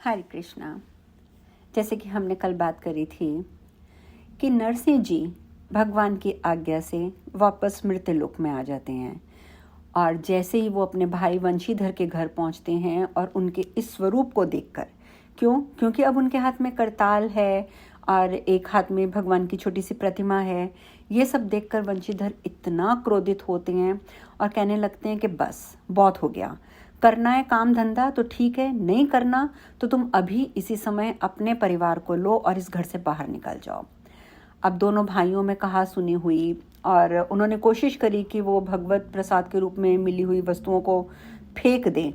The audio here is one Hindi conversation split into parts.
हरे कृष्णा। जैसे कि हमने कल बात करी थी कि नरसिंह जी भगवान की आज्ञा से वापस मृत्युलोक में आ जाते हैं और जैसे ही वो अपने भाई वंशीधर के घर पहुंचते हैं और उनके इस स्वरूप को देखकर, क्योंकि अब उनके हाथ में करताल है और एक हाथ में भगवान की छोटी सी प्रतिमा है, ये सब देखकर वंशीधर इतना क्रोधित होते हैं और कहने लगते हैं कि बस बहुत हो गया, करना है काम धंधा तो ठीक है, नहीं करना तो तुम अभी इसी समय अपने परिवार को लो और इस घर से बाहर निकल जाओ। अब दोनों भाइयों में कहा सुनी हुई और उन्होंने कोशिश करी कि वो भगवत प्रसाद के रूप में मिली हुई वस्तुओं को फेंक दें,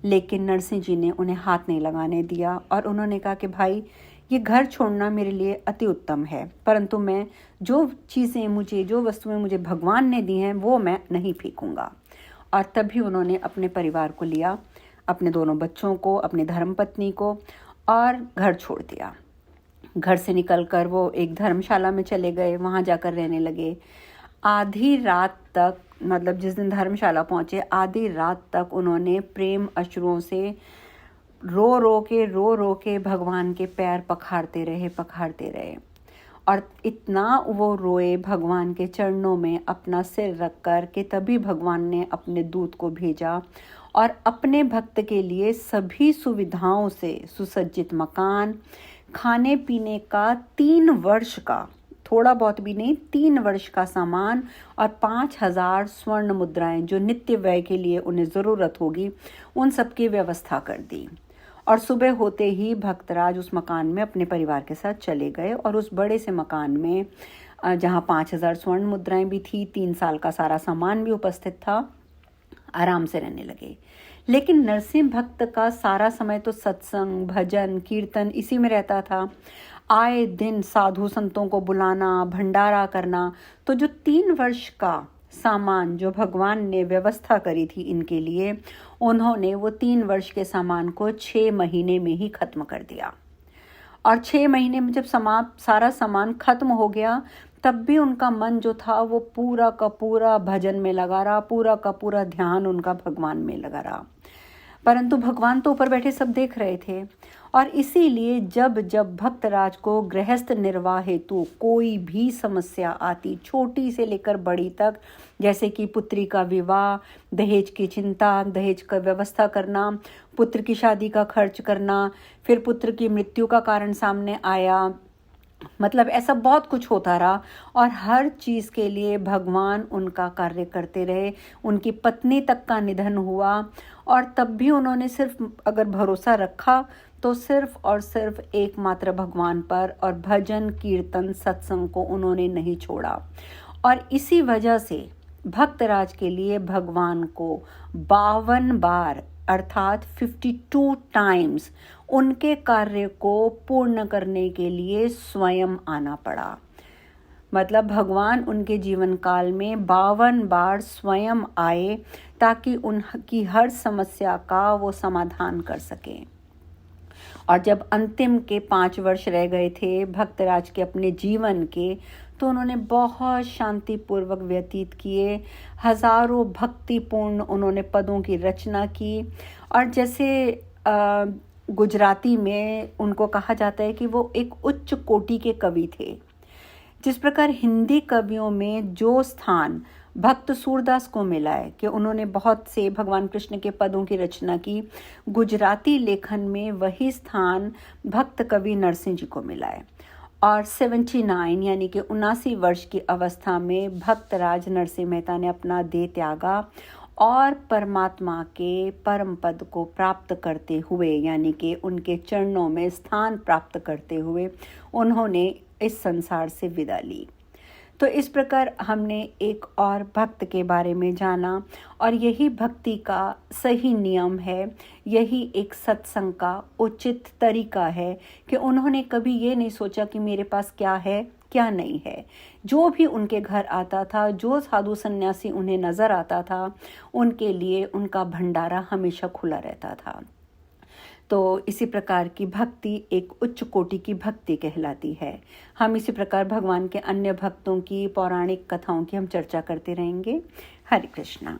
लेकिन नरसिंह जी ने उन्हें हाथ नहीं लगाने दिया और उन्होंने कहा कि भाई, ये घर छोड़ना मेरे लिए अति उत्तम है, परंतु मैं जो वस्तुएं मुझे भगवान ने दी हैं वो मैं नहीं फेंकूंगा। और तभी उन्होंने अपने परिवार को लिया, अपने दोनों बच्चों को, अपनी धर्मपत्नी को, और घर छोड़ दिया। घर से निकलकर वो एक धर्मशाला में चले गए, वहाँ जाकर रहने लगे। आधी रात तक, मतलब जिस दिन धर्मशाला पहुँचे, आधी रात तक उन्होंने प्रेम अश्रुओं से रो रो के भगवान के पैर पखारते रहे और इतना वो रोए भगवान के चरणों में अपना सिर रख कर कि तभी भगवान ने अपने दूत को भेजा और अपने भक्त के लिए सभी सुविधाओं से सुसज्जित मकान, खाने पीने का 3 वर्ष का, थोड़ा बहुत भी नहीं, 3 वर्ष का सामान और 5000 स्वर्ण मुद्राएं जो नित्य व्यय के लिए उन्हें ज़रूरत होगी, उन सब की व्यवस्था कर दी। और सुबह होते ही भक्तराज उस मकान में अपने परिवार के साथ चले गए और उस बड़े से मकान में, जहाँ 5000 स्वर्ण मुद्राएं भी थी, 3 साल का सारा सामान भी उपस्थित था, आराम से रहने लगे। लेकिन नरसिंह भक्त का सारा समय तो सत्संग, भजन, कीर्तन इसी में रहता था। आए दिन साधु संतों को बुलाना, भंडारा करना। तो जो 3 वर्ष का सामान जो भगवान ने व्यवस्था करी थी इनके लिए, उन्होंने वो 3 वर्ष के सामान को 6 महीने में ही खत्म कर दिया। और 6 महीने में जब सारा सामान खत्म हो गया, तब भी उनका मन जो था वो पूरा का पूरा भजन में लगा रहा, पूरा का पूरा ध्यान उनका भगवान में लगा रहा। परंतु भगवान तो ऊपर बैठे सब देख रहे थे और इसीलिए जब जब भक्तराज को गृहस्थ निर्वाह हेतु कोई भी समस्या आती, छोटी से लेकर बड़ी तक, जैसे कि पुत्री का विवाह, दहेज की चिंता, दहेज का व्यवस्था करना, पुत्र की शादी का खर्च करना, फिर पुत्र की मृत्यु का कारण सामने आया, मतलब ऐसा बहुत कुछ होता रहा और हर चीज़ के लिए भगवान उनका कार्य करते रहे। उनकी पत्नी तक का निधन हुआ और तब भी उन्होंने सिर्फ अगर भरोसा रखा तो सिर्फ और सिर्फ एकमात्र भगवान पर, और भजन, कीर्तन, सत्संग को उन्होंने नहीं छोड़ा। और इसी वजह से भक्तराज के लिए भगवान को 52 बार अर्थात 52 टाइम्स उनके कार्य को पूर्ण करने के लिए स्वयं आना पड़ा। मतलब भगवान उनके जीवन काल में 52 बार स्वयं आए ताकि उनकी हर समस्या का वो समाधान कर सकें। और जब अंतिम के 5 वर्ष रह गए थे भक्तराज के अपने जीवन के, तो उन्होंने बहुत शांतिपूर्वक व्यतीत किए। हजारों भक्तिपूर्ण उन्होंने पदों की रचना की और जैसे गुजराती में उनको कहा जाता है कि वो एक उच्च कोटि के कवि थे। जिस प्रकार हिंदी कवियों में जो स्थान भक्त सूरदास को मिला है कि उन्होंने बहुत से भगवान कृष्ण के पदों की रचना की, गुजराती लेखन में वही स्थान भक्त कवि नरसिंह जी को मिला है। और 79 यानी कि 79 वर्ष की अवस्था में भक्तराज नरसिंह मेहता ने अपना देह त्यागा और परमात्मा के परम पद को प्राप्त करते हुए, यानी कि उनके चरणों में स्थान प्राप्त करते हुए उन्होंने इस संसार से विदा ली। तो इस प्रकार हमने एक और भक्त के बारे में जाना और यही भक्ति का सही नियम है, यही एक सत्संग का उचित तरीका है कि उन्होंने कभी ये नहीं सोचा कि मेरे पास क्या है क्या नहीं है। जो भी उनके घर आता था, जो साधु सन्यासी उन्हें नज़र आता था, उनके लिए उनका भंडारा हमेशा खुला रहता था। तो इसी प्रकार की भक्ति एक उच्च कोटि की भक्ति कहलाती है। हम इसी प्रकार भगवान के अन्य भक्तों की पौराणिक कथाओं की हम चर्चा करते रहेंगे। हरे कृष्णा।